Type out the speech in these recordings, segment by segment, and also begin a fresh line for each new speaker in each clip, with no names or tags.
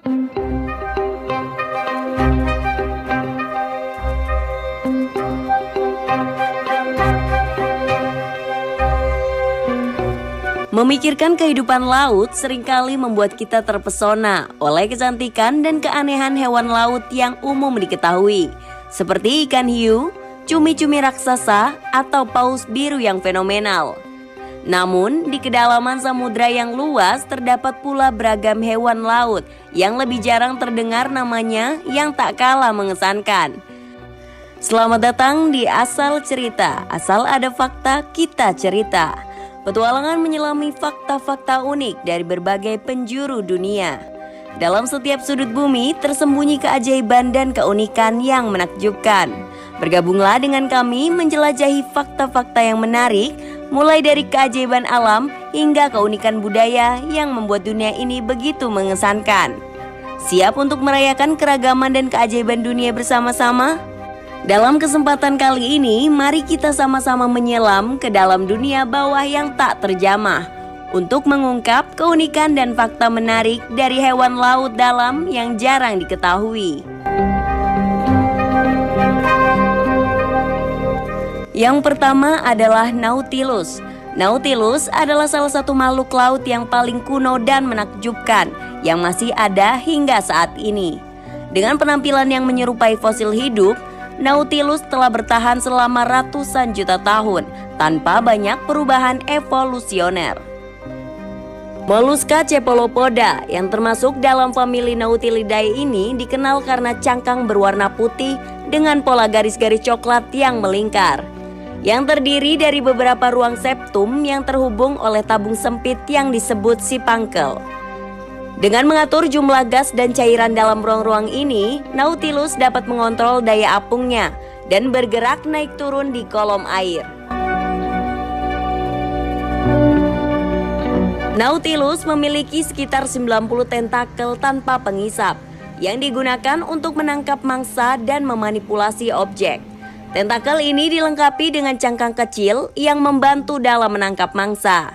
Memikirkan kehidupan laut seringkali membuat kita terpesona oleh kecantikan dan keanehan hewan laut yang umum diketahui, seperti ikan hiu, cumi-cumi raksasa, atau paus biru yang fenomenal. Namun, di kedalaman samudra yang luas terdapat pula beragam hewan laut yang lebih jarang terdengar namanya yang tak kalah mengesankan. Selamat datang di Asal Cerita, asal ada fakta kita cerita. Petualangan menyelami fakta-fakta unik dari berbagai penjuru dunia. Dalam setiap sudut bumi tersembunyi keajaiban dan keunikan yang menakjubkan. Bergabunglah dengan kami menjelajahi fakta-fakta yang menarik, mulai dari keajaiban alam hingga keunikan budaya yang membuat dunia ini begitu mengesankan. Siap untuk merayakan keragaman dan keajaiban dunia bersama-sama? Dalam kesempatan kali ini, mari kita sama-sama menyelam ke dalam dunia bawah yang tak terjamah untuk mengungkap keunikan dan fakta menarik dari hewan laut dalam yang jarang diketahui. Yang pertama adalah Nautilus. Nautilus adalah salah satu makhluk laut yang paling kuno dan menakjubkan yang masih ada hingga saat ini. Dengan penampilan yang menyerupai fosil hidup, Nautilus telah bertahan selama ratusan juta tahun tanpa banyak perubahan evolusioner. Moluska Cephalopoda yang termasuk dalam famili Nautilidae ini dikenal karena cangkang berwarna putih dengan pola garis-garis coklat yang melingkar, yang terdiri dari beberapa ruang septum yang terhubung oleh tabung sempit yang disebut sipangkel. Dengan mengatur jumlah gas dan cairan dalam ruang-ruang ini, Nautilus dapat mengontrol daya apungnya dan bergerak naik turun di kolom air. Nautilus memiliki sekitar 90 tentakel tanpa pengisap yang digunakan untuk menangkap mangsa dan memanipulasi objek. Tentakel ini dilengkapi dengan cangkang kecil yang membantu dalam menangkap mangsa.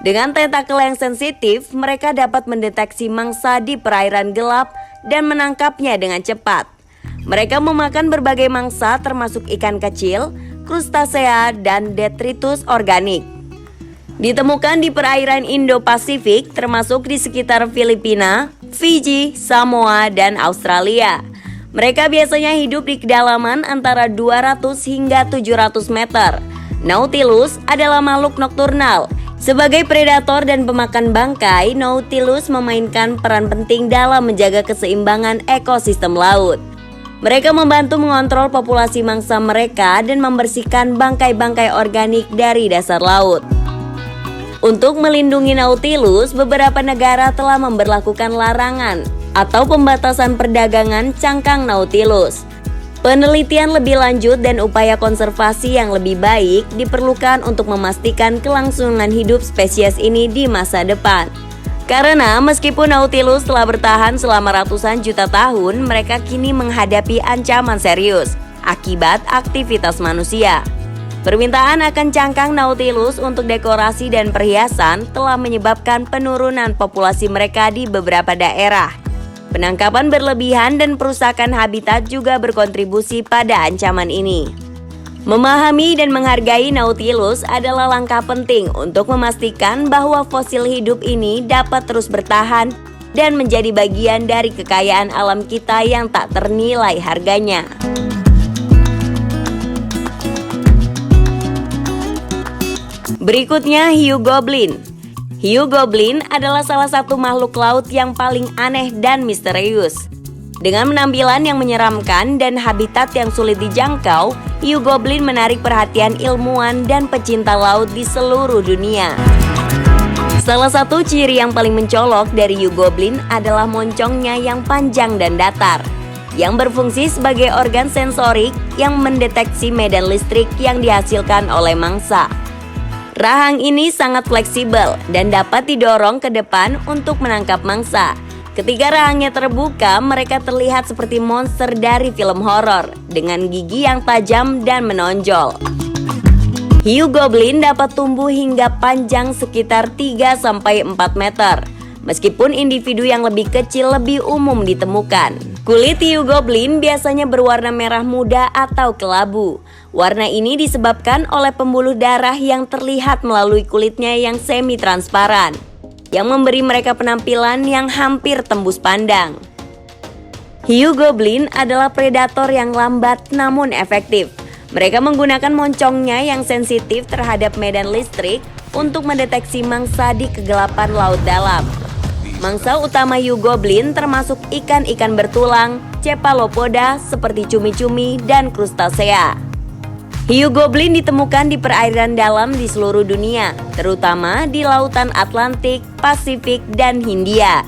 Dengan tentakel yang sensitif, mereka dapat mendeteksi mangsa di perairan gelap dan menangkapnya dengan cepat. Mereka memakan berbagai mangsa termasuk ikan kecil, krustasea, dan detritus organik. Ditemukan di perairan Indo-Pasifik termasuk di sekitar Filipina, Fiji, Samoa, dan Australia. Mereka biasanya hidup di kedalaman antara 200 hingga 700 meter. Nautilus adalah makhluk nokturnal. Sebagai predator dan pemakan bangkai, Nautilus memainkan peran penting dalam menjaga keseimbangan ekosistem laut. Mereka membantu mengontrol populasi mangsa mereka dan membersihkan bangkai-bangkai organik dari dasar laut. Untuk melindungi Nautilus, beberapa negara telah memberlakukan larangan atau pembatasan perdagangan cangkang Nautilus. Penelitian lebih lanjut dan upaya konservasi yang lebih baik diperlukan untuk memastikan kelangsungan hidup spesies ini di masa depan. Karena meskipun Nautilus telah bertahan selama ratusan juta tahun, mereka kini menghadapi ancaman serius akibat aktivitas manusia. Permintaan akan cangkang Nautilus untuk dekorasi dan perhiasan telah menyebabkan penurunan populasi mereka di beberapa daerah. Penangkapan berlebihan dan perusakan habitat juga berkontribusi pada ancaman ini. Memahami dan menghargai Nautilus adalah langkah penting untuk memastikan bahwa fosil hidup ini dapat terus bertahan dan menjadi bagian dari kekayaan alam kita yang tak ternilai harganya. Berikutnya, hiu goblin. Hiu goblin adalah salah satu makhluk laut yang paling aneh dan misterius. Dengan penampilan yang menyeramkan dan habitat yang sulit dijangkau, hiu goblin menarik perhatian ilmuwan dan pecinta laut di seluruh dunia. Salah satu ciri yang paling mencolok dari hiu goblin adalah moncongnya yang panjang dan datar, yang berfungsi sebagai organ sensorik yang mendeteksi medan listrik yang dihasilkan oleh mangsa. Rahang ini sangat fleksibel dan dapat didorong ke depan untuk menangkap mangsa. Ketika rahangnya terbuka, mereka terlihat seperti monster dari film horor dengan gigi yang tajam dan menonjol. Hiu goblin dapat tumbuh hingga panjang sekitar 3-4 meter. meskipun individu yang lebih kecil lebih umum ditemukan. Kulit hiu goblin biasanya berwarna merah muda atau kelabu. Warna ini disebabkan oleh pembuluh darah yang terlihat melalui kulitnya yang semi-transparan, yang memberi mereka penampilan yang hampir tembus pandang. Hiu goblin adalah predator yang lambat namun efektif. Mereka menggunakan moncongnya yang sensitif terhadap medan listrik untuk mendeteksi mangsa di kegelapan laut dalam. Mangsa utama hiu goblin termasuk ikan-ikan bertulang, cephalopoda seperti cumi-cumi dan krustasea. Hiu goblin ditemukan di perairan dalam di seluruh dunia, terutama di lautan Atlantik, Pasifik, dan Hindia.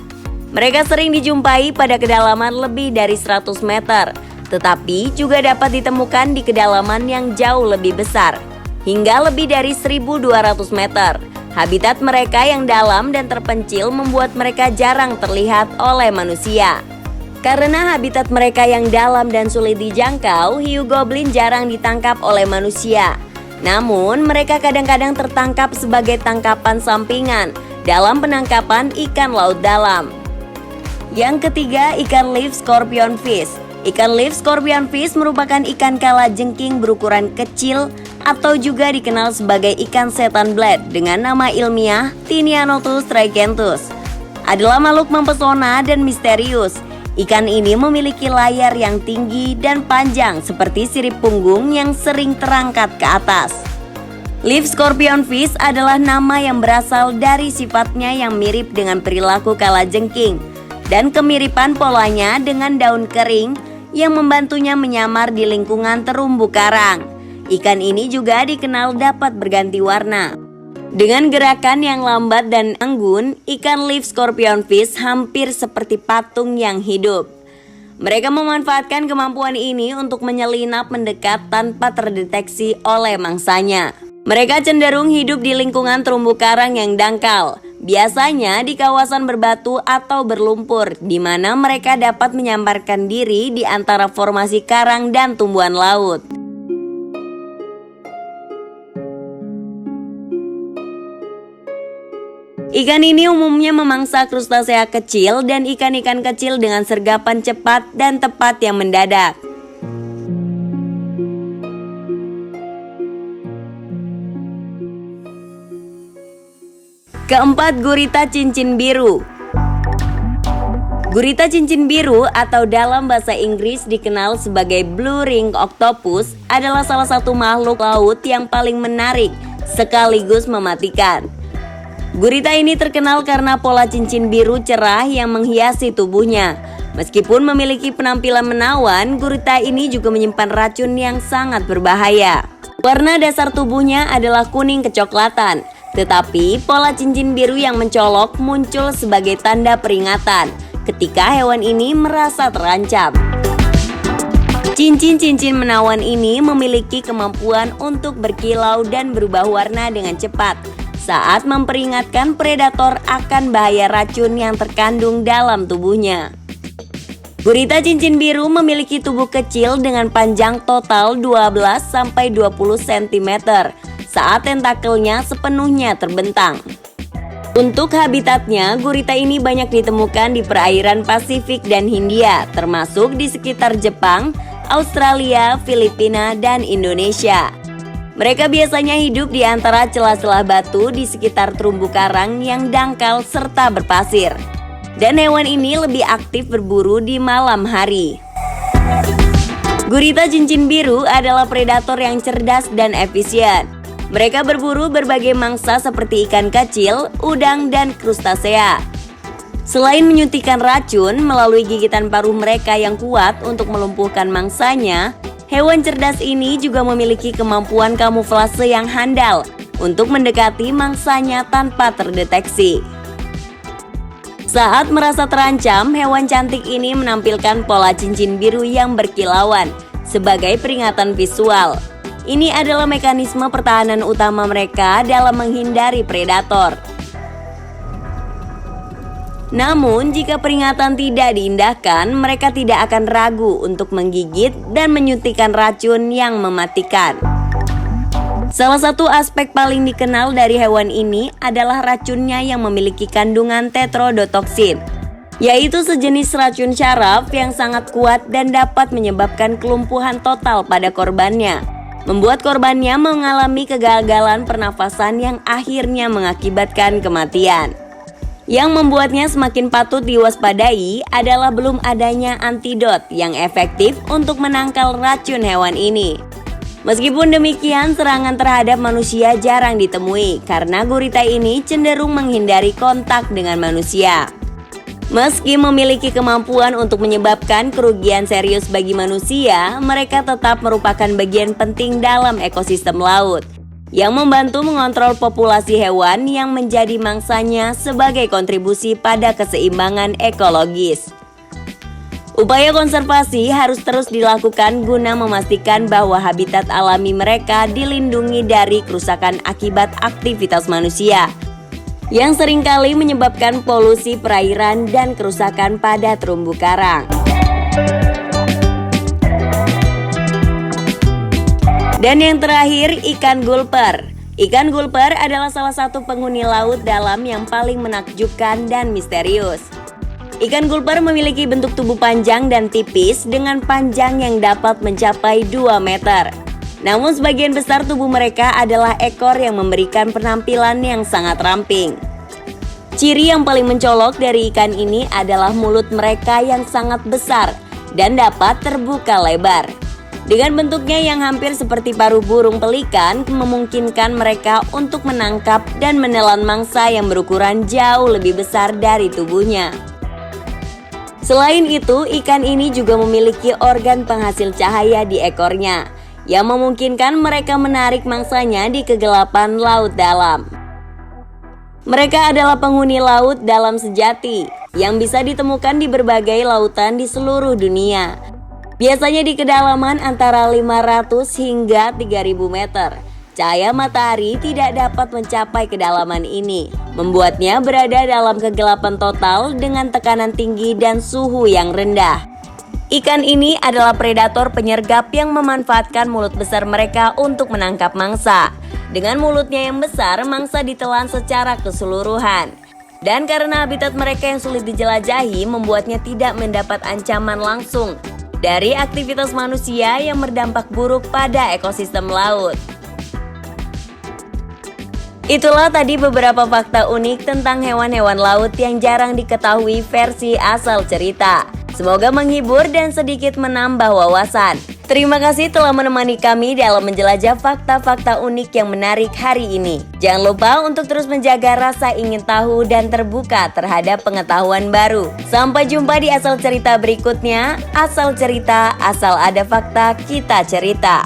Mereka sering dijumpai pada kedalaman lebih dari 100 meter, tetapi juga dapat ditemukan di kedalaman yang jauh lebih besar, hingga lebih dari 1.200 meter. Habitat mereka yang dalam dan terpencil membuat mereka jarang terlihat oleh manusia. Karena habitat mereka yang dalam dan sulit dijangkau, hiu goblin jarang ditangkap oleh manusia. Namun, mereka kadang-kadang tertangkap sebagai tangkapan sampingan dalam penangkapan ikan laut dalam. Yang ketiga, ikan leaf scorpion fish. Ikan leaf scorpion fish merupakan ikan kalajengking berukuran kecil atau juga dikenal sebagai ikan setan blade dengan nama ilmiah Tinianothus tricenthus. Adalah makhluk mempesona dan misterius. Ikan ini memiliki layar yang tinggi dan panjang seperti sirip punggung yang sering terangkat ke atas. Leaf scorpion fish adalah nama yang berasal dari sifatnya yang mirip dengan perilaku kalajengking dan kemiripan polanya dengan daun kering yang membantunya menyamar di lingkungan terumbu karang. Ikan ini juga dikenal dapat berganti warna. Dengan gerakan yang lambat dan anggun, ikan leaf scorpion fish hampir seperti patung yang hidup. Mereka memanfaatkan kemampuan ini untuk menyelinap mendekat tanpa terdeteksi oleh mangsanya. Mereka cenderung hidup di lingkungan terumbu karang yang dangkal, biasanya di kawasan berbatu atau berlumpur, di mana mereka dapat menyambarkan diri di antara formasi karang dan tumbuhan laut. Ikan ini umumnya memangsa krustasea kecil dan ikan-ikan kecil dengan sergapan cepat dan tepat yang mendadak. Keempat, gurita cincin biru. Gurita cincin biru atau dalam bahasa Inggris dikenal sebagai blue ring octopus adalah salah satu makhluk laut yang paling menarik sekaligus mematikan. Gurita ini terkenal karena pola cincin biru cerah yang menghiasi tubuhnya. Meskipun memiliki penampilan menawan, gurita ini juga menyimpan racun yang sangat berbahaya. Warna dasar tubuhnya adalah kuning kecoklatan. Tetapi pola cincin biru yang mencolok muncul sebagai tanda peringatan ketika hewan ini merasa terancam. Cincin-cincin menawan ini memiliki kemampuan untuk berkilau dan berubah warna dengan cepat saat memperingatkan predator akan bahaya racun yang terkandung dalam tubuhnya. Gurita cincin biru memiliki tubuh kecil dengan panjang total 12-20 cm. Saat tentakelnya sepenuhnya terbentang. Untuk habitatnya, gurita ini banyak ditemukan di perairan Pasifik dan Hindia, termasuk di sekitar Jepang, Australia, Filipina, dan Indonesia. Mereka biasanya hidup di antara celah-celah batu di sekitar terumbu karang yang dangkal serta berpasir. Dan hewan ini lebih aktif berburu di malam hari. Gurita cincin biru adalah predator yang cerdas dan efisien. Mereka berburu berbagai mangsa seperti ikan kecil, udang, dan krustasea. Selain menyuntikkan racun melalui gigitan paruh mereka yang kuat untuk melumpuhkan mangsanya, hewan cerdas ini juga memiliki kemampuan kamuflase yang handal untuk mendekati mangsanya tanpa terdeteksi. Saat merasa terancam, hewan cantik ini menampilkan pola cincin biru yang berkilauan sebagai peringatan visual. Ini adalah mekanisme pertahanan utama mereka dalam menghindari predator. Namun, jika peringatan tidak diindahkan, mereka tidak akan ragu untuk menggigit dan menyuntikkan racun yang mematikan. Salah satu aspek paling dikenal dari hewan ini adalah racunnya yang memiliki kandungan tetrodotoksin, yaitu sejenis racun syaraf yang sangat kuat dan dapat menyebabkan kelumpuhan total pada korbannya, membuat korbannya mengalami kegagalan pernafasan yang akhirnya mengakibatkan kematian. Yang membuatnya semakin patut diwaspadai adalah belum adanya antidot yang efektif untuk menangkal racun hewan ini. Meskipun demikian, serangan terhadap manusia jarang ditemui karena gurita ini cenderung menghindari kontak dengan manusia. Meski memiliki kemampuan untuk menyebabkan kerugian serius bagi manusia, mereka tetap merupakan bagian penting dalam ekosistem laut yang membantu mengontrol populasi hewan yang menjadi mangsanya sebagai kontribusi pada keseimbangan ekologis. Upaya konservasi harus terus dilakukan guna memastikan bahwa habitat alami mereka dilindungi dari kerusakan akibat aktivitas manusia yang seringkali menyebabkan polusi perairan dan kerusakan pada terumbu karang. Dan yang terakhir, ikan gulper. Ikan gulper adalah salah satu penghuni laut dalam yang paling menakjubkan dan misterius. Ikan gulper memiliki bentuk tubuh panjang dan tipis dengan panjang yang dapat mencapai 2 meter. Namun sebagian besar tubuh mereka adalah ekor yang memberikan penampilan yang sangat ramping. Ciri yang paling mencolok dari ikan ini adalah mulut mereka yang sangat besar dan dapat terbuka lebar. Dengan bentuknya yang hampir seperti paruh burung pelikan, memungkinkan mereka untuk menangkap dan menelan mangsa yang berukuran jauh lebih besar dari tubuhnya. Selain itu, ikan ini juga memiliki organ penghasil cahaya di ekornya, yang memungkinkan mereka menarik mangsanya di kegelapan laut dalam. Mereka adalah penghuni laut dalam sejati, yang bisa ditemukan di berbagai lautan di seluruh dunia. Biasanya di kedalaman antara 500 hingga 3000 meter. Cahaya matahari tidak dapat mencapai kedalaman ini, membuatnya berada dalam kegelapan total dengan tekanan tinggi dan suhu yang rendah. Ikan ini adalah predator penyergap yang memanfaatkan mulut besar mereka untuk menangkap mangsa. Dengan mulutnya yang besar, mangsa ditelan secara keseluruhan. Dan karena habitat mereka yang sulit dijelajahi, membuatnya tidak mendapat ancaman langsung dari aktivitas manusia yang berdampak buruk pada ekosistem laut. Itulah tadi beberapa fakta unik tentang hewan-hewan laut yang jarang diketahui versi asal cerita. Semoga menghibur dan sedikit menambah wawasan. Terima kasih telah menemani kami dalam menjelajah fakta-fakta unik yang menarik hari ini. Jangan lupa untuk terus menjaga rasa ingin tahu dan terbuka terhadap pengetahuan baru. Sampai jumpa di Asal Cerita berikutnya. Asal Cerita, asal ada fakta, kita cerita.